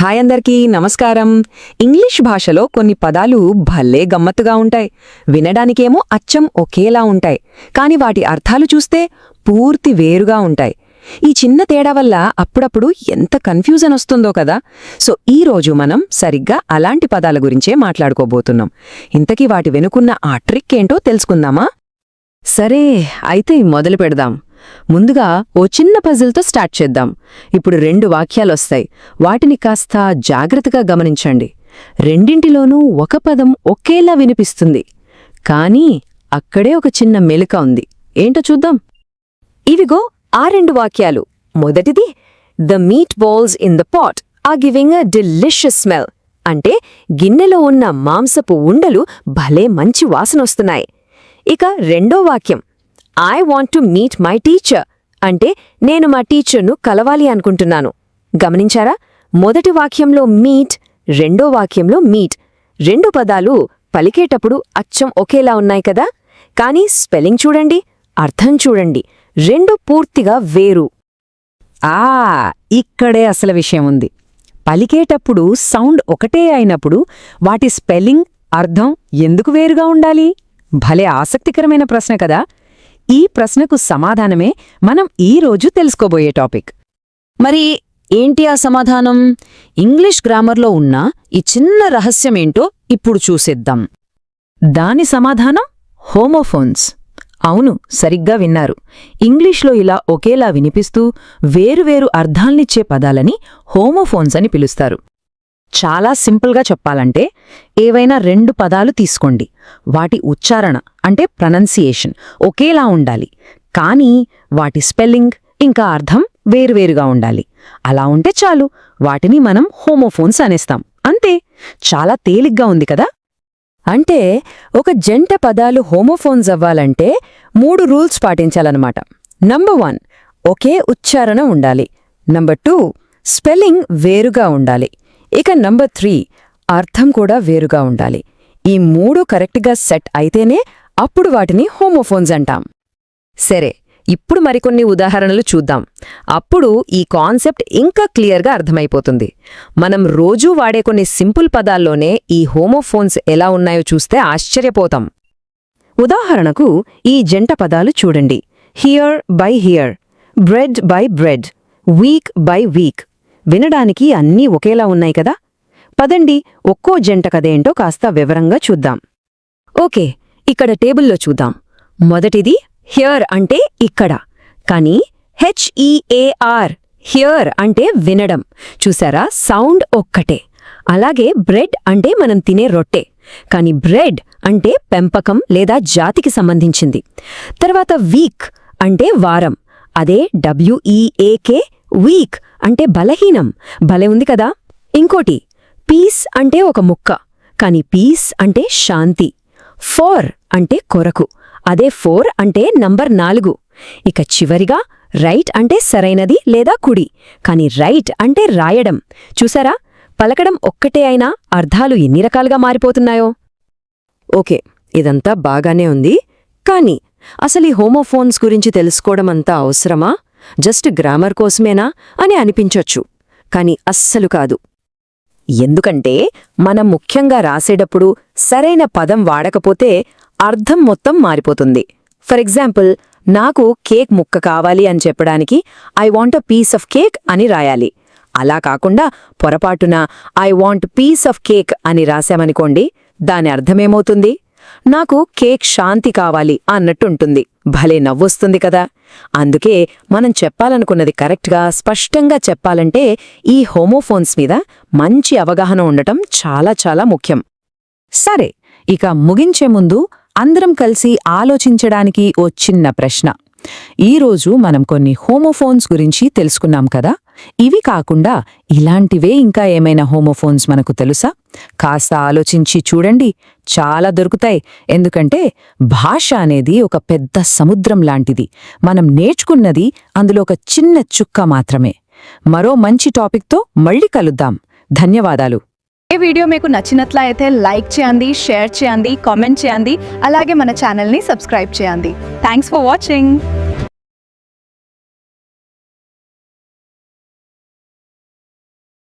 Hi అందరికీ నమస్కారం. English భాషలో కొన్ని పదాలు భలే గమ్మత్తుగా ఉంటాయి. వినడానికేమో అచ్చం ఒకేలా ఉంటాయి, కాని వాటి అర్థాలు చూస్తే పూర్తి వేరుగా ఉంటాయి. ఈ చిన్న తేడా వల్ల అప్పుడప్పుడు ఎంత కన్ఫ్యూజన్ వస్తుందో కదా. సో ఈరోజు మనం సరిగ్గా అలాంటి పదాల గురించే మాట్లాడుకోబోతున్నాం. ఇంతకీ వాటి వెనుకున్న ఆ ట్రిక్ ఏంటో తెలుసుకుందామా? సరే, అయితే మొదలు పెడదాం. ముందుగా ఓ చిన్న పజిల్తో స్టార్ట్ చేద్దాం. ఇప్పుడు 2 వాక్యాలొస్తాయి. వాటిని కాస్త జాగ్రత్తగా గమనించండి. రెండింటిలోనూ ఒక పదం ఒకేలా వినిపిస్తుంది, కానీ అక్కడే ఒక చిన్న మెలిక ఉంది. ఏంటో చూద్దాం. ఇవిగో ఆ 2 వాక్యాలు. మొదటిది, the meat balls in the pot are giving a delicious smell. అంటే గిన్నెలో ఉన్న మాంసపు ఉండలు భలే మంచి వాసనొస్తున్నాయి. ఇక రెండో వాక్యం, I want to meet my teacher. అంటే నేను మా టీచర్ను కలవాలి అనుకుంటున్నాను. గమనించారా? మొదటి వాక్యంలో మీట్, రెండో వాక్యంలో మీట్. 2 పదాలు పలికేటప్పుడు అచ్చం ఒకేలా ఉన్నాయి కదా, కానీ స్పెల్లింగ్ చూడండి, అర్థం చూడండి, 2 పూర్తిగా వేరు. ఇక్కడే అసలు విషయం ఉంది. పలికేటప్పుడు సౌండ్ ఒకటే అయినప్పుడు వాటి స్పెల్లింగ్, అర్థం ఎందుకు వేరుగా ఉండాలి? భలే ఆసక్తికరమైన ప్రశ్న కదా. ఈ ప్రశ్నకు సమాధానమే మనం ఈరోజు తెలుసుకోబోయే టాపిక్. మరి ఏంటి ఆ సమాధానం? ఇంగ్లీష్ గ్రామర్లో ఉన్న ఈ చిన్న రహస్యమేంటో ఇప్పుడు చూసేద్దాం. దాని సమాధానం హోమోఫోన్స్. అవును, సరిగ్గా విన్నారు. ఇంగ్లీష్లో ఇలా ఒకేలా వినిపిస్తూ వేరువేరు అర్థాల్నిచ్చే పదాలని హోమోఫోన్స్ అని పిలుస్తారు. చాలా సింపుల్గా చెప్పాలంటే, ఏవైనా 2 పదాలు తీసుకోండి. వాటి ఉచ్చారణ అంటే ప్రొనౌన్సియేషన్ ఒకేలా ఉండాలి, కానీ వాటి స్పెల్లింగ్ ఇంకా అర్థం వేరువేరుగా ఉండాలి. అలా ఉంటే చాలు, వాటిని మనం హోమోఫోన్స్ అనేస్తాం. అంతే. చాలా తేలిగ్గా ఉంది కదా. అంటే ఒక జంట పదాలు హోమోఫోన్స్ అవ్వాలంటే 3 రూల్స్ పాటించాలన్నమాట. నంబర్ 1, ఒకే ఉచ్చారణ ఉండాలి. నంబర్ 2, స్పెల్లింగ్ వేరుగా ఉండాలి. ఇక నంబర్ 3, అర్థం కూడా వేరుగా ఉండాలి. ఈ 3 కరెక్ట్గా సెట్ అయితేనే అప్పుడు వాటిని హోమోఫోన్స్ అంటాం. సరే, ఇప్పుడు మరికొన్ని ఉదాహరణలు చూద్దాం. అప్పుడు ఈ కాన్సెప్ట్ ఇంకా క్లియర్గా అర్థమైపోతుంది. మనం రోజూ వాడే కొన్ని సింపుల్ పదాల్లోనే ఈ హోమోఫోన్స్ ఎలా ఉన్నాయో చూస్తే ఆశ్చర్యపోతాం. ఉదాహరణకు ఈ జంట పదాలు చూడండి. Here by here, bread by bread, week by week. వినడానికి అన్నీ ఒకేలా ఉన్నాయి కదా. పదండి, ఒక్కో జంట కదేంటో కాస్త వివరంగా చూద్దాం. ఓకే, ఇక్కడ టేబుల్లో చూద్దాం. మొదటిది హియర్ అంటే ఇక్కడ, కానీ HEAR హియర్ అంటే వినడం. చూసారా, సౌండ్ ఒక్కటే. అలాగే బ్రెడ్ అంటే మనం తినే రొట్టె, కాని బ్రెడ్ అంటే పెంపకం లేదా జాతికి సంబంధించింది. తర్వాత వీక్ అంటే వారం, అదే WEAK వీక్ అంటే బలహీనం. భలే ఉంది కదా. ఇంకోటి పీస్ అంటే ఒక ముక్క, కాని పీస్ అంటే శాంతి. 4 అంటే కొరకు, అదే 4 అంటే నంబర్ 4. ఇక చివరిగా రైట్ అంటే సరైనది లేదా కుడి, కాని రైట్ అంటే రాయడం. చూసారా, పలకడం ఒక్కటే అయినా అర్థాలు ఎన్ని రకాలుగా మారిపోతున్నాయో. ఓకే, ఇదంతా బాగానే ఉంది, కానీ అసలు ఈ హోమోఫోన్స్ గురించి తెలుసుకోవడమంతా అవసరమా? జస్ట్ గ్రామర్ కోసమేనా అని అనిపించొచ్చు, కాని అస్సలు కాదు. ఎందుకంటే మనం ముఖ్యంగా రాసేటప్పుడు సరైన పదం వాడకపోతే అర్థం మొత్తం మారిపోతుంది. ఫర్ ఎగ్జాంపుల్, నాకు కేక్ ముక్క కావాలి అని చెప్పడానికి I want a piece of cake అని రాయాలి. అలా కాకుండా పొరపాటున I want piece of cake అని రాశామనుకోండి, దాని అర్థమేమవుతుంది? నాకు కేక్ శాంతి కావాలి అన్నట్టుంటుంది. భలే నవ్వొస్తుంది కదా. అందుకే మనం చెప్పాలనుకున్నది కరెక్ట్గా స్పష్టంగా చెప్పాలంటే ఈ హోమోఫోన్స్ మీద మంచి అవగాహన ఉండటం చాలా చాలా ముఖ్యం. సరే, ఇక ముగించే ముందు అందరం కలిసి ఆలోచించడానికి ఓ చిన్న ప్రశ్న. ఈరోజు మనం కొన్ని హోమోఫోన్స్ గురించి తెలుసుకున్నాం కదా. ఇవి కాకుండా ఇలాంటివే ఇంకా ఏమైనా హోమోఫోన్స్ మనకు తెలుసా? కాస్త ఆలోచించి చూడండి, చాలా దొరుకుతాయి. ఎందుకంటే భాష అనేది ఒక పెద్ద సముద్రం లాంటిది. మనం నేర్చుకున్నది అందులో ఒక చిన్న చుక్క మాత్రమే. మరో మంచి టాపిక్తో మళ్ళీ కలుద్దాం. ధన్యవాదాలు. ఈ వీడియో మీకు నచ్చినట్లయితే లైక్ చేయండి, షేర్ చేయండి, కామెంట్ చేయండి. అలాగే మన ఛానల్ని సబ్స్క్రైబ్ చేయండి. Thanks for watching.